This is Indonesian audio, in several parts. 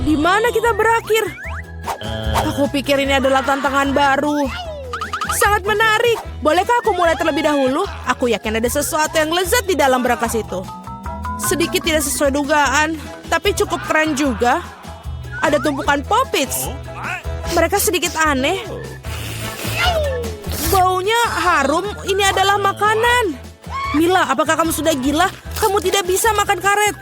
Di mana kita berakhir? Aku pikir ini adalah tantangan baru. Sangat menarik. Bolehkah aku mulai terlebih dahulu? Aku yakin ada sesuatu yang lezat di dalam berangkas itu. Sedikit tidak sesuai dugaan, tapi cukup keren juga. Ada tumpukan Poppits. Mereka sedikit aneh. Baunya harum. Ini adalah makanan. Mila, apakah kamu sudah gila? Kamu tidak bisa makan karet.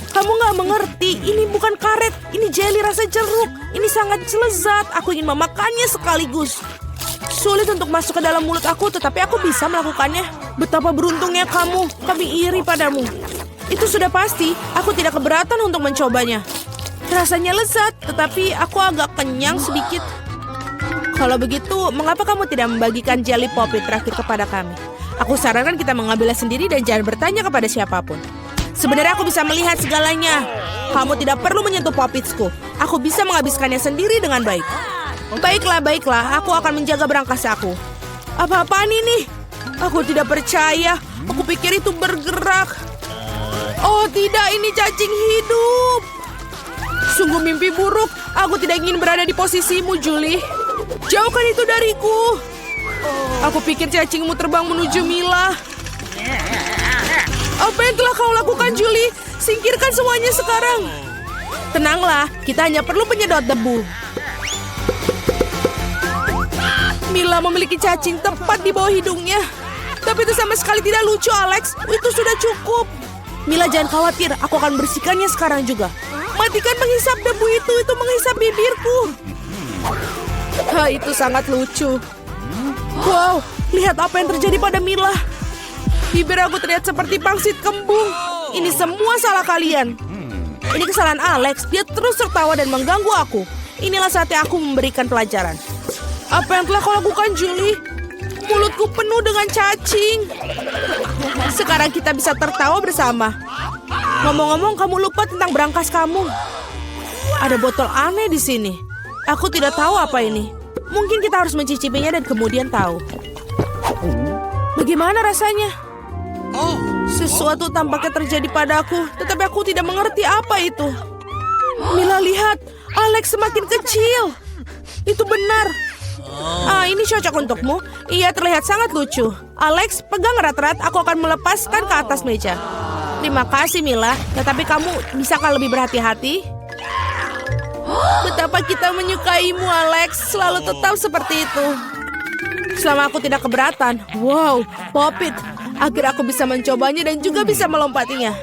Kamu nggak mengerti. Ini bukan karet. Ini jelly rasa jeruk. Ini sangat lezat. Aku ingin memakannya sekaligus. Sulit untuk masuk ke dalam mulut aku, tetapi aku bisa melakukannya. Betapa beruntungnya kamu. Kami iri padamu. Itu sudah pasti. Aku tidak keberatan untuk mencobanya. Rasanya lezat, tetapi aku agak kenyang sedikit. Kalau begitu, mengapa kamu tidak membagikan jelly Poppit terakhir kepada kami? Aku sarankan kita mengambilnya sendiri dan jangan bertanya kepada siapapun. Sebenarnya aku bisa melihat segalanya. Kamu tidak perlu menyentuh Poppitsku. Aku bisa menghabiskannya sendiri dengan baik. Baiklah. Aku akan menjaga berangkas aku. Apa-apaan ini? Aku tidak percaya. Aku pikir itu bergerak. Oh tidak, ini cacing hidup. Sungguh mimpi buruk. Aku tidak ingin berada di posisimu, Julie. Jauhkan itu dariku. Aku pikir cacingmu terbang menuju Mila. Apa yang telah kau lakukan, Julie? Singkirkan semuanya sekarang. Tenanglah, kita hanya perlu penyedot debu. Mila memiliki cacing tepat di bawah hidungnya. Tapi itu sama sekali tidak lucu, Alex. Itu sudah cukup. Mila, jangan khawatir. Aku akan bersihkannya sekarang juga. Matikan menghisap debu itu menghisap bibirku. Itu sangat lucu. Wow, lihat apa yang terjadi pada Mila. Bibir aku terlihat seperti pangsit kembung. Ini semua salah kalian. Ini kesalahan Alex. Dia terus tertawa dan mengganggu aku. Inilah saatnya aku memberikan pelajaran. Apa yang telah kau lakukan, Julie? Mulutku penuh dengan cacing. Sekarang kita bisa tertawa bersama. Ngomong-ngomong, kamu lupa tentang berangkas kamu. Ada botol aneh di sini. Aku tidak tahu apa ini. Mungkin kita harus mencicipinya dan kemudian tahu. Bagaimana rasanya? Sesuatu tampaknya terjadi padaku, tetapi aku tidak mengerti apa itu. Mila, lihat. Alex semakin kecil. Itu benar. Ini cocok untukmu. Ia terlihat sangat lucu. Alex, pegang erat-erat. Aku akan melepaskan ke atas meja. Terima kasih, Mila. Tetapi kamu bisakah lebih berhati-hati? Betapa kita menyukaimu, Alex. Selalu tetap seperti itu. Selama aku tidak keberatan. Wow, Poppit. Akhirnya aku bisa mencobanya dan juga bisa melompatinya.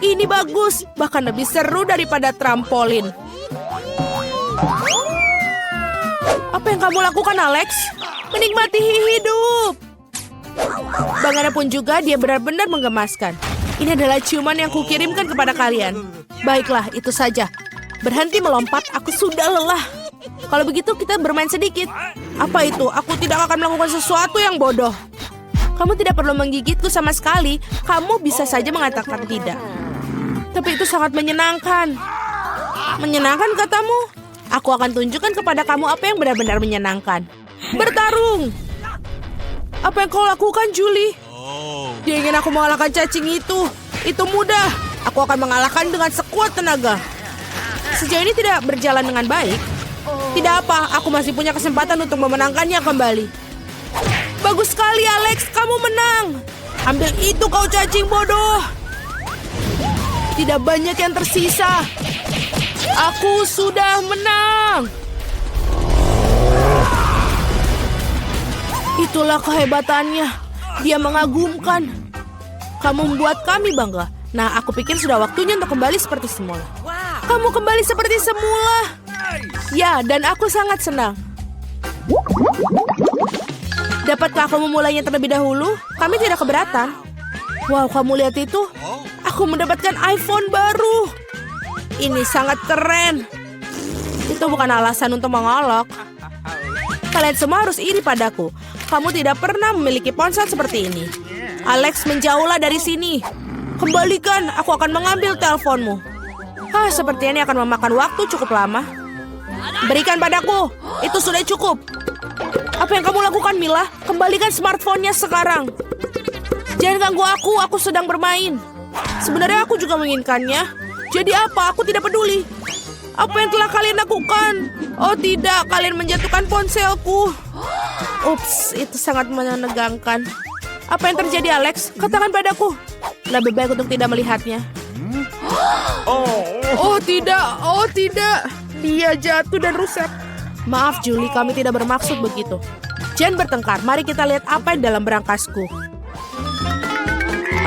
Ini bagus. Bahkan lebih seru daripada trampolin. Apa yang kamu lakukan, Alex? Menikmati hidup. Bagaimanapun juga, dia benar-benar menggemaskan. Ini adalah ciuman yang kukirimkan kepada kalian. Baiklah, itu saja. Berhenti melompat, aku sudah lelah. Kalau begitu, kita bermain sedikit. Apa itu? Aku tidak akan melakukan sesuatu yang bodoh. Kamu tidak perlu menggigitku sama sekali. Kamu bisa saja mengatakan tidak. Tapi itu sangat menyenangkan. Menyenangkan, katamu? Aku akan tunjukkan kepada kamu apa yang benar-benar menyenangkan. Bertarung! Apa yang kau lakukan, Julie? Dia ingin aku mengalahkan cacing itu. Itu mudah. Aku akan mengalahkan dengan sekuat tenaga. Sejauh ini tidak berjalan dengan baik. Tidak apa, aku masih punya kesempatan untuk memenangkannya kembali. Bagus sekali, Alex. Kamu menang. Ambil itu, kau cacing bodoh. Tidak banyak yang tersisa. Aku sudah menang. Itulah kehebatannya. Dia mengagumkan. Kamu membuat kami bangga. Nah, aku pikir sudah waktunya untuk kembali seperti semula. Kamu kembali seperti semula. Ya, dan aku sangat senang. Dapatkah aku memulainya terlebih dahulu? Kami tidak keberatan. Wow, kamu lihat itu? Aku mendapatkan iPhone baru. Ini sangat keren. Itu bukan alasan untuk mengolok. Kalian semua harus iri padaku. Kamu tidak pernah memiliki ponsel seperti ini. Alex, menjauhlah dari sini. Kembalikan, aku akan mengambil teleponmu. Sepertinya ini akan memakan waktu cukup lama. Berikan padaku. Itu sudah cukup. Apa yang kamu lakukan, Mila? Kembalikan smartphone-nya sekarang. Jangan ganggu aku sedang bermain. Sebenarnya aku juga menginginkannya. Jadi apa? Aku tidak peduli. Apa yang telah kalian lakukan? Oh tidak, kalian menjatuhkan ponselku. Ups, itu sangat menegangkan. Apa yang terjadi, Alex? Katakan padaku. Lebih baik untuk tidak melihatnya. Oh tidak. Dia jatuh dan rusak. Maaf Julie, kami tidak bermaksud begitu. Jangan bertengkar, mari kita lihat apa yang dalam berangkasku.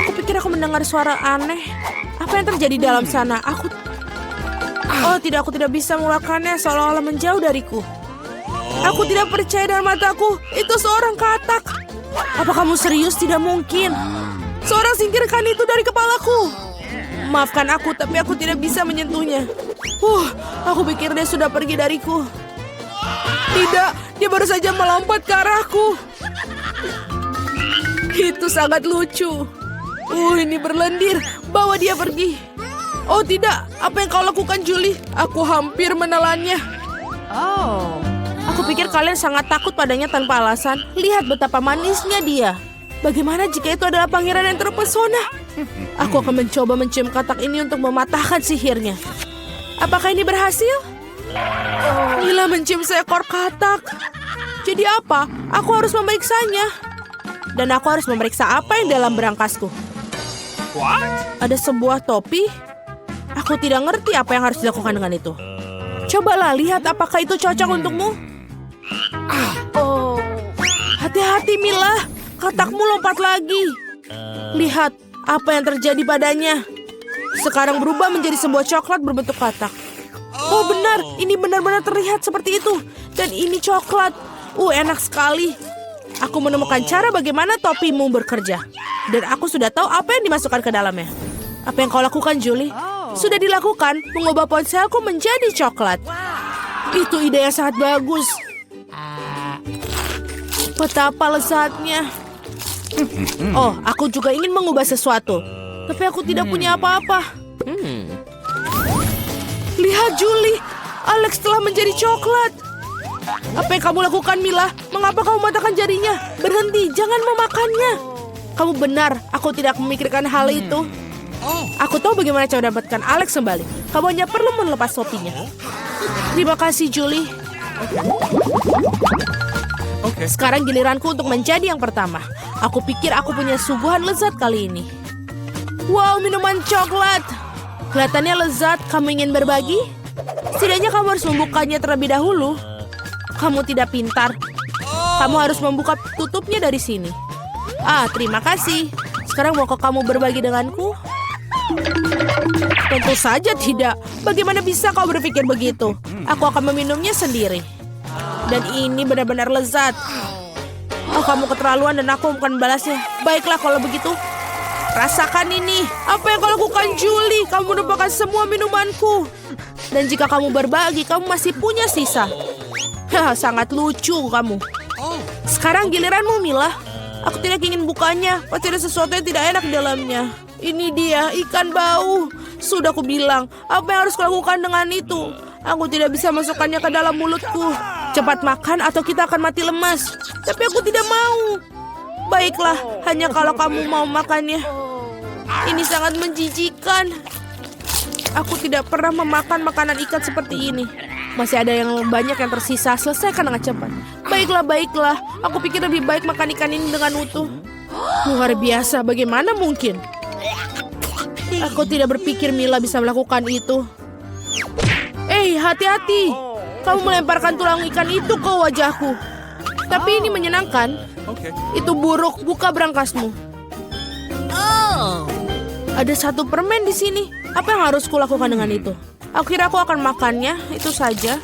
Aku pikir aku mendengar suara aneh. Apa yang terjadi dalam sana? Aku tidak bisa melakukannya, seolah-olah menjauh dariku. Aku tidak percaya dengan mataku. Itu seorang katak. Apa kamu serius? Tidak mungkin. Seorang singkirkan itu dari kepalaku. Maafkan aku, tapi aku tidak bisa menyentuhnya. Aku pikir dia sudah pergi dariku. Tidak, dia baru saja melompat ke arahku. Itu sangat lucu. Ini berlendir. Bawa dia pergi. Oh tidak, apa yang kau lakukan Julie? Aku hampir menelannya. Aku pikir kalian sangat takut padanya tanpa alasan. Lihat betapa manisnya dia. Bagaimana jika itu adalah pangeran yang terpesona? Aku akan mencoba mencium katak ini untuk mematahkan sihirnya. Apakah ini berhasil? Mila mencium seekor katak. Jadi apa? Aku harus memeriksanya. Dan aku harus memeriksa apa yang dalam berangkasku. Ada sebuah topi. Aku tidak ngerti apa yang harus dilakukan dengan itu. Cobalah lihat apakah itu cocok untukmu. Hati-hati Mila, katakmu lompat lagi. Lihat apa yang terjadi padanya. Sekarang berubah menjadi sebuah coklat berbentuk katak. Oh benar, ini benar-benar terlihat seperti itu. Dan ini coklat. Enak sekali. Aku menemukan cara bagaimana topimu bekerja. Dan aku sudah tahu apa yang dimasukkan ke dalamnya. Apa yang kau lakukan, Julie? Sudah dilakukan, mengubah ponselku menjadi coklat. Itu ide yang sangat bagus. Betapa lezatnya. Aku juga ingin mengubah sesuatu. Tapi aku tidak punya apa-apa. Lihat, Julie. Alex telah menjadi coklat. Apa yang kamu lakukan, Mila? Mengapa kamu mematahkan jarinya? Berhenti, jangan memakannya. Kamu benar, aku tidak memikirkan hal itu. Aku tahu bagaimana cara mendapatkan Alex kembali. Kamu hanya perlu melepas topinya. Terima kasih, Julie. Sekarang giliranku untuk menjadi yang pertama. Aku pikir aku punya suguhan lezat kali ini. Wow, minuman coklat. Kelihatannya lezat. Kamu ingin berbagi? Setidaknya kamu harus membukanya terlebih dahulu. Kamu tidak pintar. Kamu harus membuka tutupnya dari sini. Terima kasih. Sekarang maukah kamu berbagi denganku? Tentu saja tidak. Bagaimana bisa kau berpikir begitu? Aku akan meminumnya sendiri. Dan ini benar-benar lezat. Kamu keterlaluan dan aku bukan membalasnya. Baiklah kalau begitu. Rasakan ini. Apa yang kau lakukan, Julie? Kamu menumpahkan semua minumanku. Dan jika kamu berbagi, kamu masih punya sisa. Sangat lucu kamu. Sekarang giliranmu, Mila. Aku tidak ingin bukanya. Pasti ada sesuatu yang tidak enak di dalamnya. Ini dia, ikan bau. Sudah aku bilang, apa yang harus kulakukan dengan itu? Aku tidak bisa masukkannya ke dalam mulutku. Cepat makan atau kita akan mati lemas. Tapi aku tidak mau. Baiklah, hanya kalau kamu mau makannya. Ini sangat menjijikan. Aku tidak pernah memakan makanan ikan seperti ini. Masih ada yang banyak yang tersisa. Selesaikan dengan cepat. Baiklah. Aku pikir lebih baik makan ikan ini dengan utuh. Luar biasa, bagaimana mungkin? Aku tidak berpikir Mila bisa melakukan itu. Hati-hati. Kamu melemparkan tulang ikan itu ke wajahku. Tapi ini menyenangkan. Itu buruk, buka berangkasmu. Ada satu permen di sini. Apa yang harus kulakukan dengan itu? Aku kira aku akan makannya, itu saja.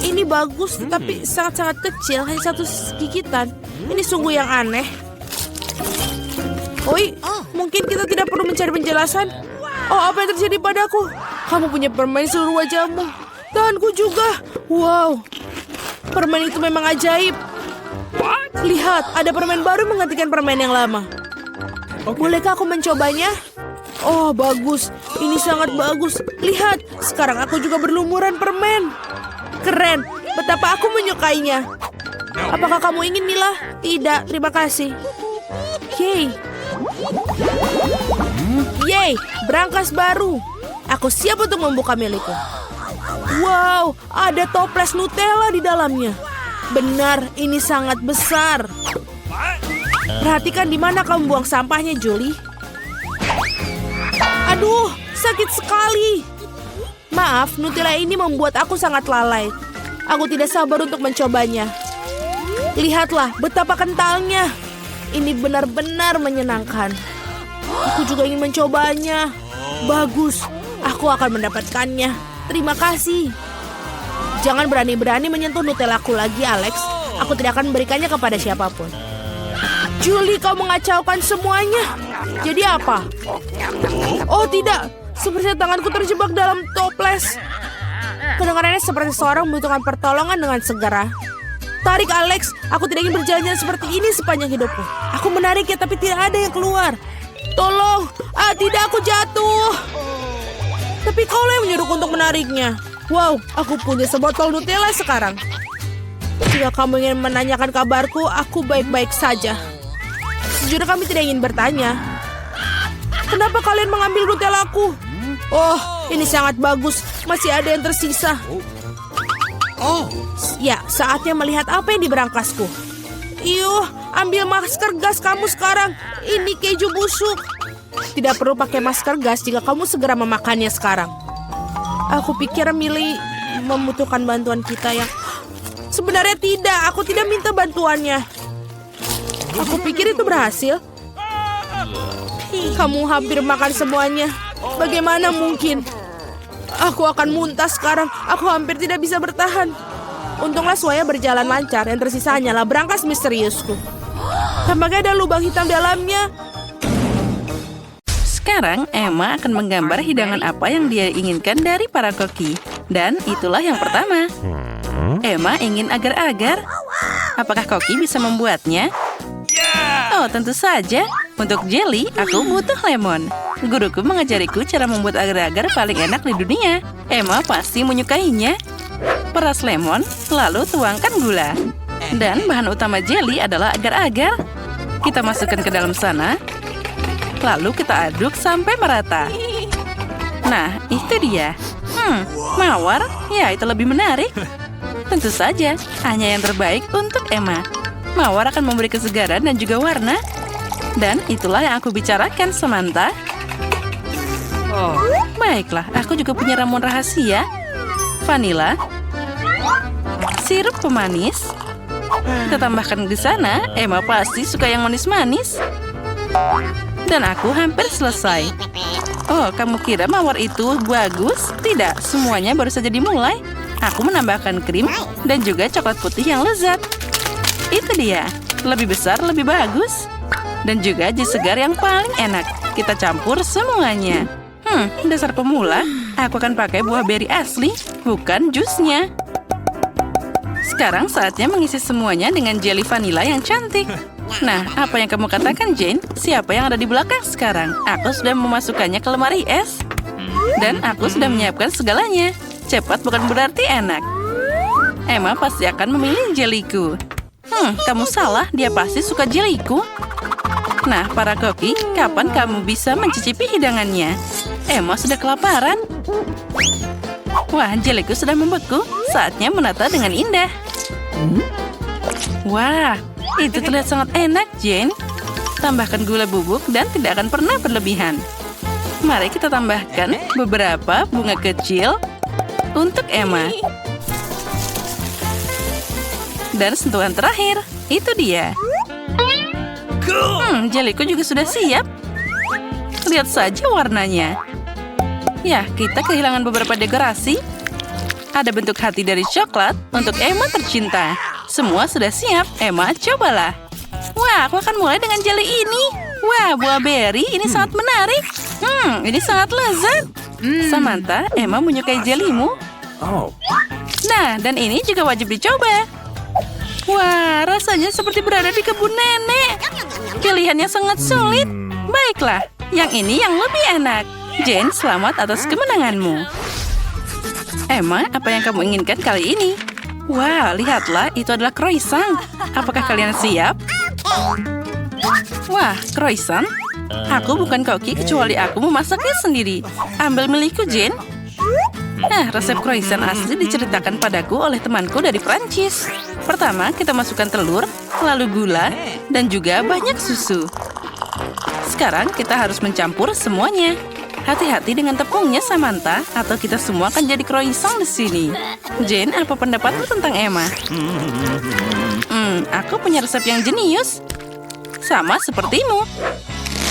Ini bagus, tapi sangat-sangat kecil, hanya satu gigitan. Ini sungguh yang aneh. Mungkin kita tidak perlu mencari penjelasan. Apa yang terjadi padaku? Kamu punya permen seluruh wajahmu. Tanganku juga. Wow, permen itu memang ajaib. Lihat, ada permen baru menggantikan permen yang lama. Bolehkah aku mencobanya? Bagus. Ini sangat bagus. Lihat, sekarang aku juga berlumuran permen. Keren. Betapa aku menyukainya. Apakah kamu ingin, Mila? Tidak, terima kasih. Yeay, berangkas baru. Aku siap untuk membuka milikku. Wow, ada toples Nutella di dalamnya. Benar, ini sangat besar. Perhatikan di mana kamu buang sampahnya, Julie. Aduh, sakit sekali. Maaf, Nutella ini membuat aku sangat lalai. Aku tidak sabar untuk mencobanya. Lihatlah betapa kentalnya. Ini benar-benar menyenangkan. Aku juga ingin mencobanya. Bagus, aku akan mendapatkannya. Terima kasih. Jangan berani-berani menyentuh Nutellaku lagi, Alex. Aku tidak akan memberikannya kepada siapapun. Julie, kau mengacaukan semuanya. Jadi apa? Oh tidak, seperti tanganku terjebak dalam toples. Kedengarannya seperti seorang membutuhkan pertolongan dengan segera. Tarik, Alex. Aku tidak ingin berjalan seperti ini sepanjang hidupku. Aku menariknya tapi tidak ada yang keluar. Tolong. Tidak, aku jatuh. Tapi kau yang menyuruhku untuk menariknya. Wow, aku punya sebotol Nutella sekarang. Jika kamu ingin menanyakan kabarku, aku baik-baik saja. Sejujurnya kami tidak ingin bertanya. Kenapa kalian mengambil Nutellaku? Oh, ini sangat bagus. Masih ada yang tersisa. Ya, saatnya melihat apa yang di berangkasku. Iyuh, ambil masker gas kamu sekarang. Ini keju busuk. Tidak perlu pakai masker gas jika kamu segera memakannya sekarang. Aku pikir Millie membutuhkan bantuan kita yang... Sebenarnya tidak, aku tidak minta bantuannya. Aku pikir itu berhasil. Kamu hampir makan semuanya. Bagaimana mungkin? Aku akan muntah sekarang. Aku hampir tidak bisa bertahan. Untunglah semuanya berjalan lancar. Yang tersisa hanyalah berangkas misteriusku. Tampaknya ada lubang hitam dalamnya. Sekarang Emma akan menggambar hidangan apa yang dia inginkan dari para koki. Dan itulah yang pertama. Emma ingin agar-agar. Apakah koki bisa membuatnya? Oh, tentu saja. Untuk jelly, aku butuh lemon. Guruku mengajariku cara membuat agar-agar paling enak di dunia. Emma pasti menyukainya. Peras lemon, lalu tuangkan gula. Dan bahan utama jelly adalah agar-agar. Kita masukkan ke dalam sana. Lalu kita aduk sampai merata. Nah, itu dia. Mawar? Ya, itu lebih menarik. Tentu saja, hanya yang terbaik untuk Emma. Mawar akan memberi kesegaran dan juga warna. Dan itulah yang aku bicarakan, Samantha. Baiklah, aku juga punya ramuan rahasia. Vanila. Sirup pemanis. Kita tambahkan di sana. Emma pasti suka yang manis-manis. Dan aku hampir selesai. Oh, kamu kira mawar itu bagus? Tidak, semuanya baru saja dimulai. Aku menambahkan krim dan juga coklat putih yang lezat. Itu dia. Lebih besar, lebih bagus. Dan juga jus segar yang paling enak. Kita campur semuanya. Dasar pemula. Aku akan pakai buah beri asli, bukan jusnya. Sekarang saatnya mengisi semuanya dengan jelly vanila yang cantik. Nah, apa yang kamu katakan, Jane? Siapa yang ada di belakang sekarang? Aku sudah memasukkannya ke lemari es. Dan aku sudah menyiapkan segalanya. Cepat bukan berarti enak. Emma pasti akan memilih jellyku. Kamu salah. Dia pasti suka jellyku. Nah, para koki, kapan kamu bisa mencicipi hidangannya? Emma sudah kelaparan. Wah, jellyku sudah membeku. Saatnya menata dengan indah. Wah, itu terlihat sangat enak, Jane. Tambahkan gula bubuk dan tidak akan pernah berlebihan. Mari kita tambahkan beberapa bunga kecil untuk Emma. Dan sentuhan terakhir, itu dia. Jellyku juga sudah siap. Lihat saja warnanya. Ya, kita kehilangan beberapa dekorasi. Ada bentuk hati dari coklat untuk Emma tercinta. Semua sudah siap. Emma, cobalah. Wah, aku akan mulai dengan jelly ini. Wah, buah beri ini sangat menarik. Ini sangat lezat. Samantha, Emma menyukai jellymu. Nah, dan ini juga wajib dicoba. Wah, rasanya seperti berada di kebun nenek. Pilihannya sangat sulit. Baiklah, yang ini yang lebih enak. Jane, selamat atas kemenanganmu. Emma, apa yang kamu inginkan kali ini? Wah, lihatlah, itu adalah croissant. Apakah kalian siap? Wah, croissant? Aku bukan koki kecuali aku memasaknya sendiri. Ambil milikku, Jane. Nah, resep croissant asli diceritakan padaku oleh temanku dari Prancis. Pertama, kita masukkan telur, lalu gula, dan juga banyak susu. Sekarang kita harus mencampur semuanya. Hati-hati dengan tepungnya, Samantha, atau kita semua akan jadi croissant di sini. Jane, apa pendapatmu tentang Emma? Aku punya resep yang jenius. Sama sepertimu.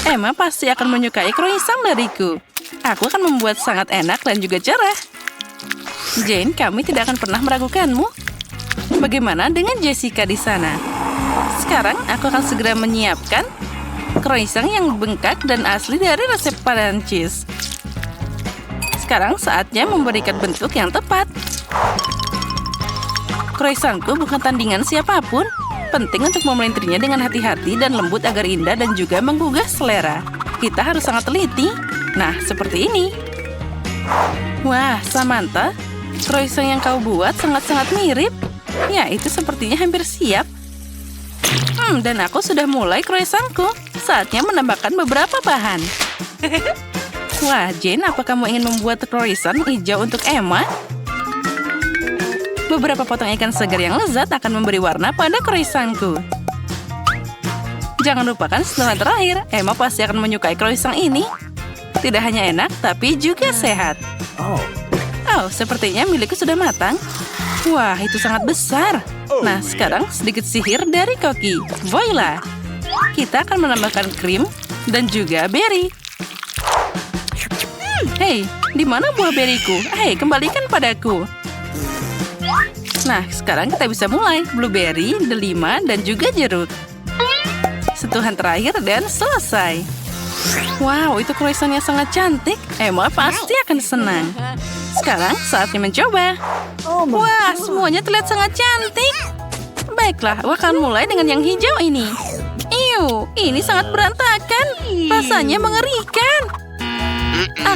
Emma pasti akan menyukai croissant dariku. Aku akan membuat sangat enak dan juga cerah. Jane, kami tidak akan pernah meragukanmu. Bagaimana dengan Jessica di sana? Sekarang aku akan segera menyiapkan croissant yang bengkak dan asli dari resep Prancis. Sekarang saatnya memberikan bentuk yang tepat. Croissantku bukan tandingan siapapun. Penting untuk memelintirnya dengan hati-hati dan lembut agar indah dan juga menggugah selera. Kita harus sangat teliti. Nah, seperti ini. Wah, Samantha, croissant yang kau buat sangat-sangat mirip. Ya, itu sepertinya hampir siap. Dan aku sudah mulai croissantku. Saatnya menambahkan beberapa bahan. Wah, Jane, apa kamu ingin membuat croissant hijau untuk Emma? Beberapa potong ikan segar yang lezat akan memberi warna pada croissantku. Jangan lupakan sentuhan terakhir. Emma pasti akan menyukai croissant ini. Tidak hanya enak, tapi juga sehat. Oh, sepertinya milikku sudah matang. Wah, itu sangat besar. Nah, sekarang sedikit sihir dari koki. Voila! Kita akan menambahkan krim dan juga berry. Hei, di mana buah beriku? Hei, kembalikan padaku. Nah, sekarang kita bisa mulai. Blueberry, delima, dan juga jeruk. Sentuhan terakhir dan selesai. Wow, itu croissantnya sangat cantik. Emma pasti akan senang. Sekarang saatnya mencoba. Wah, semuanya terlihat sangat cantik. Baiklah, aku akan mulai dengan yang hijau ini. Iu, ini sangat berantakan. Rasanya mengerikan.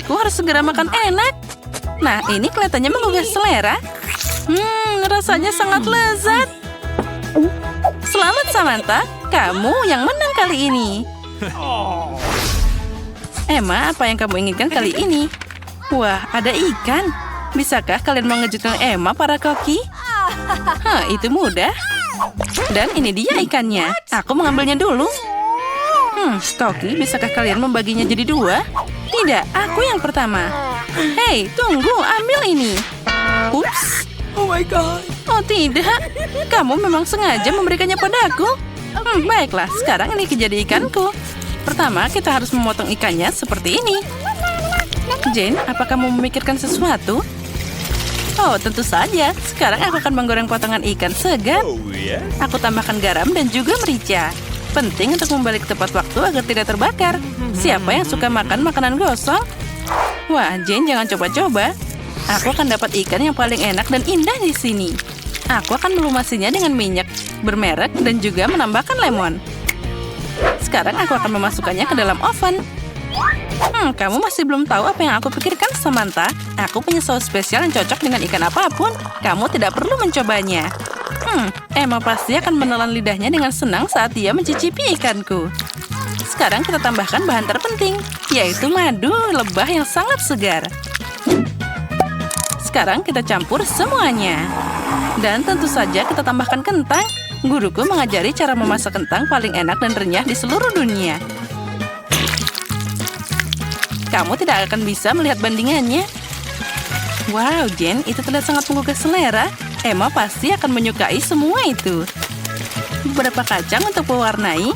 Aku harus segera makan enak. Nah, ini kelihatannya menggugah selera. Rasanya sangat lezat. Selamat, Samantha. Kamu yang menang kali ini. Emma, apa yang kamu inginkan kali ini? Wah, ada ikan. Bisakah kalian mengejutkan Emma, para koki? Itu mudah. Dan ini dia ikannya. Aku mengambilnya dulu. Koki, bisakah kalian membaginya jadi dua? Tidak, aku yang pertama. Hei, tunggu, ambil ini. Ups. Oh my God. Oh tidak, kamu memang sengaja memberikannya padaku. Baiklah, sekarang ini jadi ikanku. Pertama, kita harus memotong ikannya seperti ini. Jane, apa kamu memikirkan sesuatu? Oh, tentu saja. Sekarang aku akan menggoreng potongan ikan segar. Aku tambahkan garam dan juga merica. Penting untuk membalik tepat waktu agar tidak terbakar. Siapa yang suka makan makanan gosong? Wah, Jane, jangan coba-coba. Aku akan dapat ikan yang paling enak dan indah di sini. Aku akan melumasinya dengan minyak bermerek dan juga menambahkan lemon. Sekarang aku akan memasukkannya ke dalam oven. Kamu masih belum tahu apa yang aku pikirkan, Samantha. Aku punya saus spesial yang cocok dengan ikan apapun. Kamu tidak perlu mencobanya. Emma pasti akan menelan lidahnya dengan senang saat dia mencicipi ikanku. Sekarang kita tambahkan bahan terpenting, yaitu madu lebah yang sangat segar. Sekarang kita campur semuanya. Dan tentu saja kita tambahkan kentang. Guruku mengajari cara memasak kentang paling enak dan renyah di seluruh dunia. Kamu tidak akan bisa melihat bandingannya. Wow, Jane, itu terlihat sangat menggugah selera. Emma pasti akan menyukai semua itu. Beberapa kacang untuk mewarnai,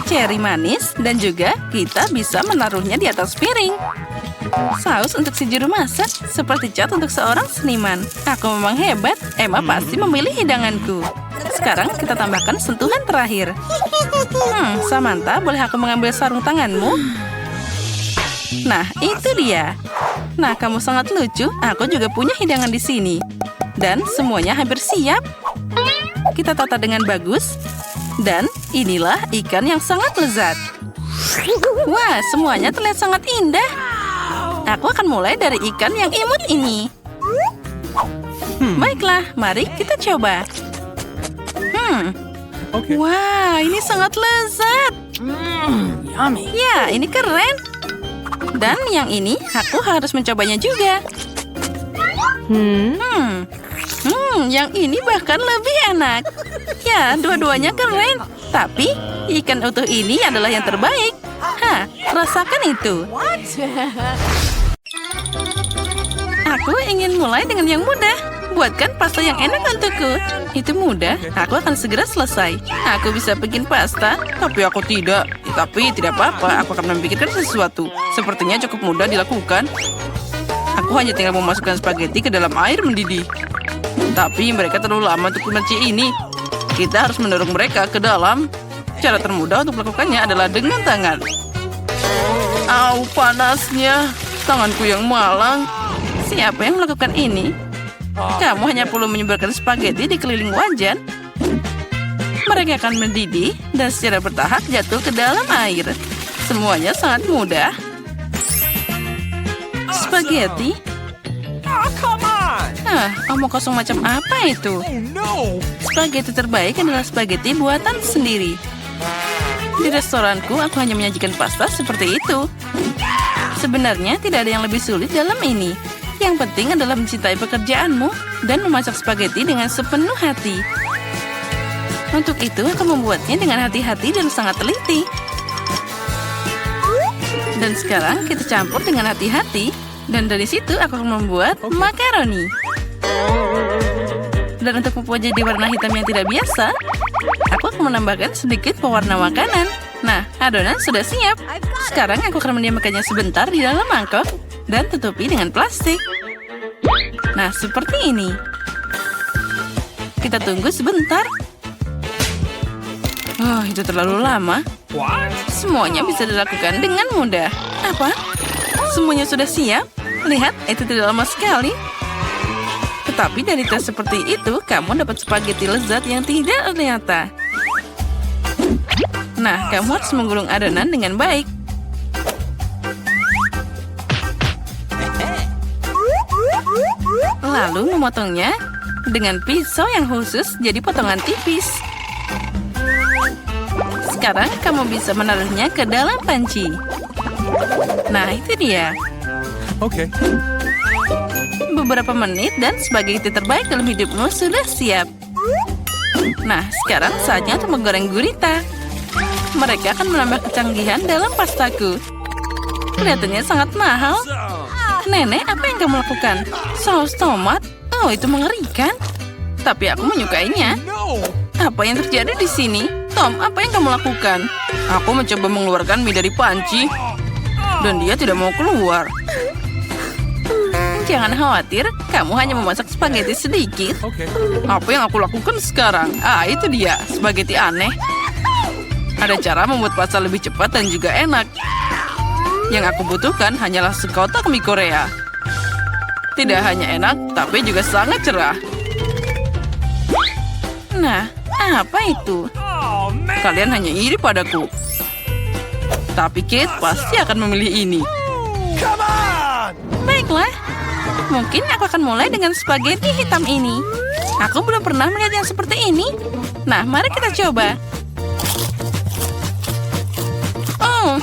ceri manis, dan juga kita bisa menaruhnya di atas piring. Saus untuk si juru masak, seperti cat untuk seorang seniman. Aku memang hebat, Emma pasti memilih hidanganku. Sekarang kita tambahkan sentuhan terakhir. Samantha, boleh aku mengambil sarung tanganmu? Nah, itu dia. Nah, kamu sangat lucu. Aku juga punya hidangan di sini. Dan semuanya hampir siap. Kita tata dengan bagus. Dan inilah ikan yang sangat lezat. Wah, semuanya terlihat sangat indah. Aku akan mulai dari ikan yang imut ini. Baiklah, mari kita coba. Wah, ini sangat lezat. Ya, ini keren. Dan yang ini, aku harus mencobanya juga. Yang ini bahkan lebih enak. Ya, dua-duanya keren. Tapi, ikan utuh ini adalah yang terbaik. Hah, rasakan itu. Aku ingin mulai dengan yang mudah. Buatkan pasta yang enak untukku. Itu mudah, aku akan segera selesai. Aku bisa bikin pasta, tapi aku tidak. Tapi tidak apa-apa, aku akan memikirkan sesuatu. Sepertinya cukup mudah dilakukan. Aku hanya tinggal memasukkan spaghetti ke dalam air mendidih. Tapi mereka terlalu lama untuk kunci ini. Kita harus mendorong mereka ke dalam. Cara termudah untuk melakukannya adalah dengan tangan. Au, panasnya. Tanganku yang malang. Siapa yang melakukan ini? Kamu hanya perlu menyebarkan spaghetti di keliling wajan. Mereka akan mendidih dan secara bertahap jatuh ke dalam air. Semuanya sangat mudah. Spaghetti? Omong kosong macam apa itu? Spaghetti terbaik adalah spaghetti buatan sendiri. Di restoranku, aku hanya menyajikan pasta seperti itu. Sebenarnya tidak ada yang lebih sulit dalam ini. Yang penting adalah mencintai pekerjaanmu dan memasak spaghetti dengan sepenuh hati. Untuk itu, aku membuatnya dengan hati-hati dan sangat teliti. Dan sekarang kita campur dengan hati-hati. Dan dari situ aku akan membuat makaroni. Dan untuk membuat jadi warna hitam yang tidak biasa, aku akan menambahkan sedikit pewarna makanan. Nah, adonan sudah siap. Sekarang aku akan mendiamkannya sebentar di dalam mangkok dan tutupi dengan plastik. Nah, seperti ini. Kita tunggu sebentar. Oh, itu terlalu lama. Semuanya bisa dilakukan dengan mudah. Apa? Semuanya sudah siap? Lihat, itu tidak lama sekali. Tetapi dari tes seperti itu, kamu dapat spaghetti lezat yang tidak ternyata. Nah, kamu harus menggulung adonan dengan baik. Lalu memotongnya dengan pisau yang khusus jadi potongan tipis. Sekarang kamu bisa menaruhnya ke dalam panci. Nah, itu dia. Oke. Beberapa menit dan spaghetti terbaik dalam hidupmu sudah siap. Nah, sekarang saatnya untuk menggoreng gurita. Mereka akan menambah kecanggihan dalam pastaku. Kelihatannya sangat mahal. Nenek, apa yang kamu lakukan? Saus tomat? Oh, itu mengerikan. Tapi aku menyukainya. Apa yang terjadi di sini? Tom, apa yang kamu lakukan? Aku mencoba mengeluarkan mie dari panci. Dan dia tidak mau keluar. Jangan khawatir, kamu hanya memasak spaghetti sedikit. Apa yang aku lakukan sekarang? Itu dia, spaghetti aneh. Ada cara membuat pasta lebih cepat dan juga enak. Yang aku butuhkan hanyalah sekotak mie Korea. Tidak hanya enak, tapi juga sangat cerah. Nah, apa itu? Kalian hanya iri padaku. Tapi Kate pasti akan memilih ini. Baiklah. Mungkin aku akan mulai dengan spaghetti hitam ini. Aku belum pernah melihat yang seperti ini. Nah, mari kita coba. Oh,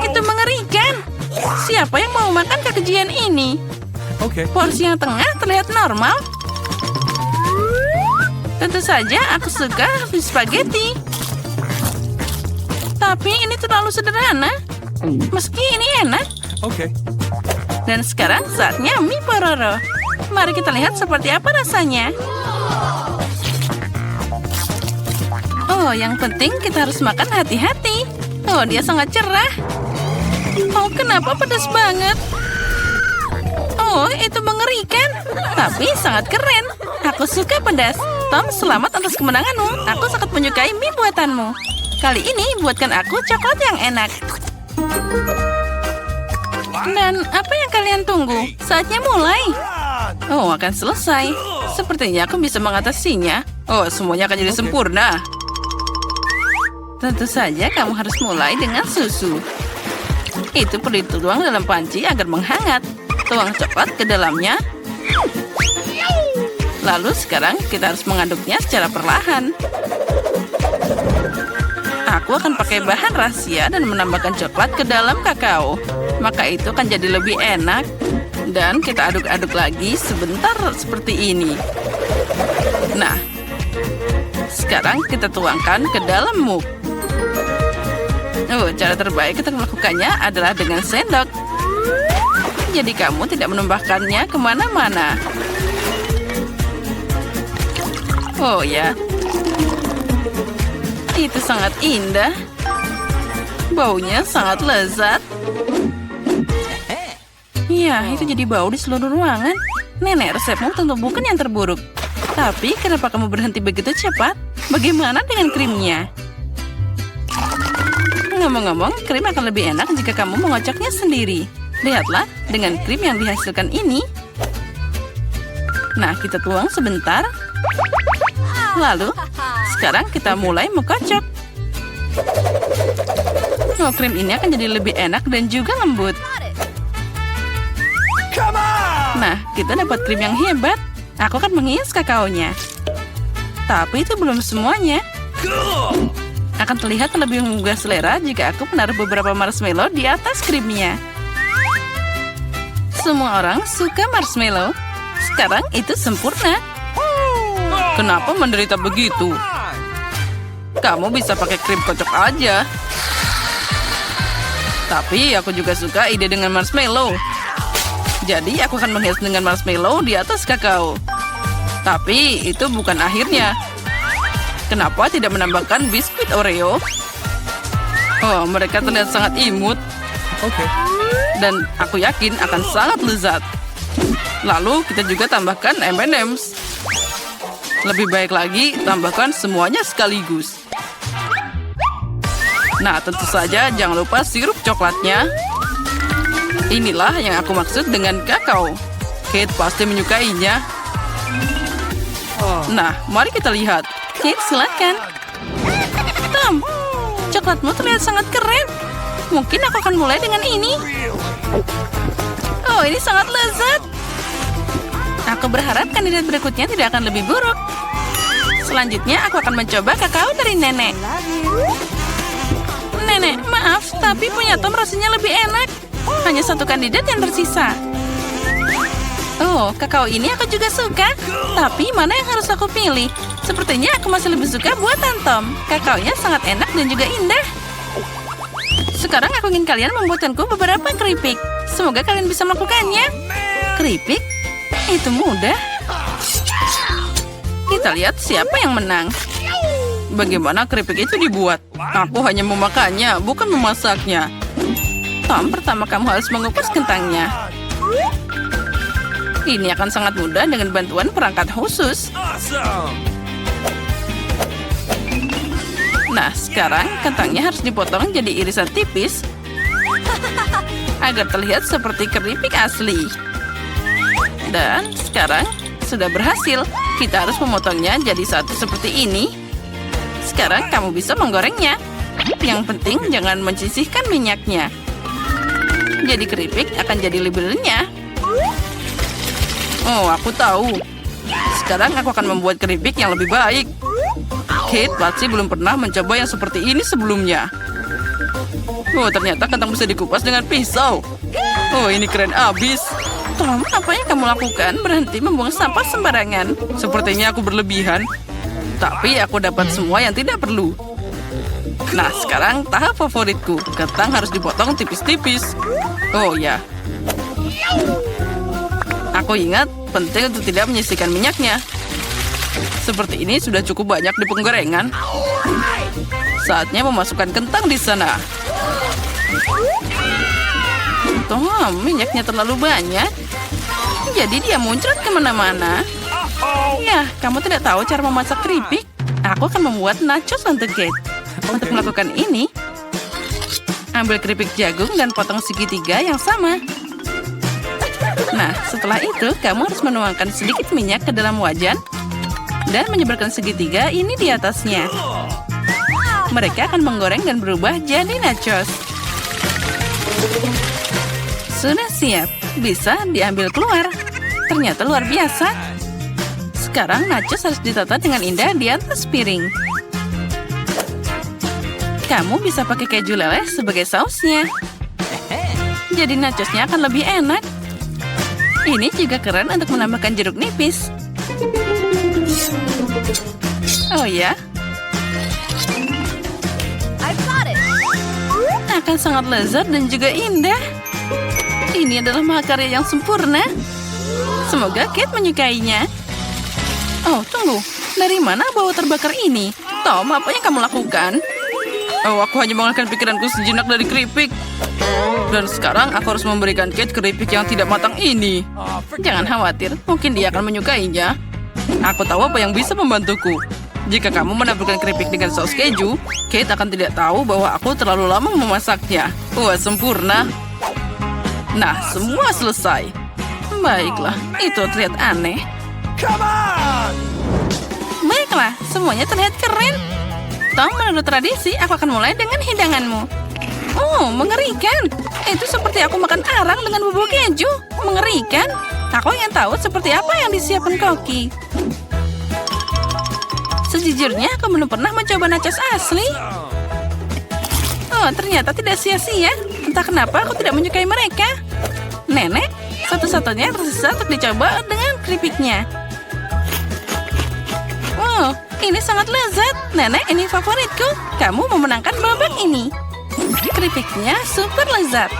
itu mengerikan. Siapa yang mau makan kekejian ini? Porsi yang tengah terlihat normal. Tentu saja aku suka spaghetti. Tapi ini terlalu sederhana. Meski ini enak. Dan sekarang saatnya mie pororo. Mari kita lihat seperti apa rasanya. Oh, yang penting kita harus makan hati-hati. Oh, dia sangat cerah. Oh, kenapa pedas banget? Oh, itu mengerikan. Tapi sangat keren. Aku suka pedas. Tom, selamat atas kemenanganmu. Aku sangat menyukai mie buatanmu. Kali ini buatkan aku coklat yang enak. Dan apa yang kalian tunggu? Saatnya mulai. Oh, akan selesai. Sepertinya aku bisa mengatasinya. Oh, semuanya akan jadi sempurna. Tentu saja kamu harus mulai dengan susu. Itu perlu dituang dalam panci agar menghangat. Tuang coklat ke dalamnya. Lalu sekarang kita harus mengaduknya secara perlahan. Aku akan pakai bahan rahasia dan menambahkan coklat ke dalam kakao. Maka itu akan jadi lebih enak. Dan kita aduk-aduk lagi sebentar seperti ini. Nah, sekarang kita tuangkan ke dalam mug. Cara terbaik kita melakukannya adalah dengan sendok. Jadi kamu tidak menumpahkannya kemana-mana. Oh ya, itu sangat indah. Baunya sangat lezat. Ya, itu jadi bau di seluruh ruangan. Nenek, resepmu tentu bukan yang terburuk. Tapi kenapa kamu berhenti begitu cepat? Bagaimana dengan krimnya? Ngomong-ngomong, krim akan lebih enak jika kamu mengocoknya sendiri. Lihatlah, dengan krim yang dihasilkan ini. Nah, kita tuang sebentar. Lalu, sekarang kita mulai mengocok. Oh, krim ini akan jadi lebih enak dan juga lembut. Nah, kita dapat krim yang hebat. Aku akan menghias kakaonya. Tapi itu belum semuanya. Akan terlihat lebih menggugah selera jika aku menaruh beberapa marshmallow di atas krimnya. Semua orang suka marshmallow. Sekarang itu sempurna. Kenapa menderita begitu? Kamu bisa pakai krim kocok aja. Tapi aku juga suka ide dengan marshmallow. Jadi aku akan menghias dengan marshmallow di atas kakao. Tapi itu bukan akhirnya. Kenapa tidak menambahkan biskuit Oreo? Oh, mereka terlihat sangat imut. Oke. Dan aku yakin akan sangat lezat. Lalu kita juga tambahkan M&M's. Lebih baik lagi, tambahkan semuanya sekaligus. Nah, tentu saja jangan lupa sirup coklatnya. Inilah yang aku maksud dengan kakao. Kate pasti menyukainya. Nah, mari kita lihat. Kate, silakan. Tom, coklatmu terlihat sangat keren. Mungkin aku akan mulai dengan ini. Oh, ini sangat lezat. Aku berharap kandidat berikutnya tidak akan lebih buruk. Selanjutnya, aku akan mencoba kakao dari nenek. Nenek, maaf, tapi punya Tom rasanya lebih enak. Hanya satu kandidat yang tersisa. Oh, kakao ini aku juga suka. Tapi mana yang harus aku pilih? Sepertinya aku masih lebih suka buatan Tom. Kakaonya sangat enak dan juga indah. Sekarang aku ingin kalian membuatkanku beberapa keripik. Semoga kalian bisa melakukannya. Keripik? Itu mudah. Kita lihat siapa yang menang. Bagaimana keripik itu dibuat? Aku hanya memakannya, bukan memasaknya. Tom, pertama kamu harus mengukus kentangnya. Ini akan sangat mudah dengan bantuan perangkat khusus. Nah, sekarang kentangnya harus dipotong jadi irisan tipis agar terlihat seperti keripik asli. Dan sekarang sudah berhasil. Kita harus memotongnya jadi satu seperti ini. Sekarang kamu bisa menggorengnya. Yang penting jangan menyisihkan minyaknya. Jadi keripik akan jadi lebih renyah. Oh, aku tahu. Sekarang aku akan membuat keripik yang lebih baik. Kate pasti belum pernah mencoba yang seperti ini sebelumnya. Oh, ternyata kentang bisa dikupas dengan pisau. Oh, ini keren abis. Tom, apa yang kamu lakukan? Berhenti membuang sampah sembarangan. Sepertinya aku berlebihan. Tapi aku dapat semua yang tidak perlu. Nah, sekarang tahap favoritku. Kentang harus dipotong tipis-tipis. Oh ya. Aku ingat, penting untuk tidak menyisihkan minyaknya. Seperti ini sudah cukup banyak di penggorengan. Saatnya memasukkan kentang di sana. Tom, minyaknya terlalu banyak. Jadi dia muncrat kemana-mana. Ya, kamu tidak tahu cara memasak keripik? Aku akan membuat nachos untuk Kate. Untuk melakukan ini, ambil keripik jagung dan potong segitiga yang sama. Nah, setelah itu, kamu harus menuangkan sedikit minyak ke dalam wajan dan menyebarkan segitiga ini di atasnya. Mereka akan menggoreng dan berubah jadi nachos. Sudah siap, bisa diambil keluar. Ternyata luar biasa. Sekarang nachos harus ditata dengan indah di atas piring. Kamu bisa pakai keju leleh sebagai sausnya. Jadi nachosnya akan lebih enak. Ini juga keren untuk menambahkan jeruk nipis. Oh ya? Akan sangat lezat dan juga indah. Ini adalah mahakarya yang sempurna. Semoga Kate menyukainya. Oh, tunggu. Dari mana bau terbakar ini? Tom, apa yang kamu lakukan? Oh, aku hanya mengalihkan pikiranku sejenak dari keripik. Dan sekarang aku harus memberikan Kate keripik yang tidak matang ini. Jangan khawatir, mungkin dia akan menyukainya. Aku tahu apa yang bisa membantuku. Jika kamu menaburkan keripik dengan saus keju, Kate akan tidak tahu bahwa aku terlalu lama memasaknya. Wah, sempurna. Nah, semua selesai. Baiklah, itu terlihat aneh. Baiklah, semuanya terlihat keren. Tom, menurut tradisi, aku akan mulai dengan hidanganmu. Oh, mengerikan. Itu seperti aku makan arang dengan bubuk keju. Mengerikan. Aku ingin tahu seperti apa yang disiapkan Koki. Sejujurnya, aku belum pernah mencoba nachos asli. Oh, ternyata tidak sia-sia. Entah kenapa aku tidak menyukai mereka. Nenek, satu-satunya yang tersisa untuk dicoba dengan keripiknya. Wow, ini sangat lezat. Nenek, ini favoritku. Kamu memenangkan babak ini. Keripiknya super lezat.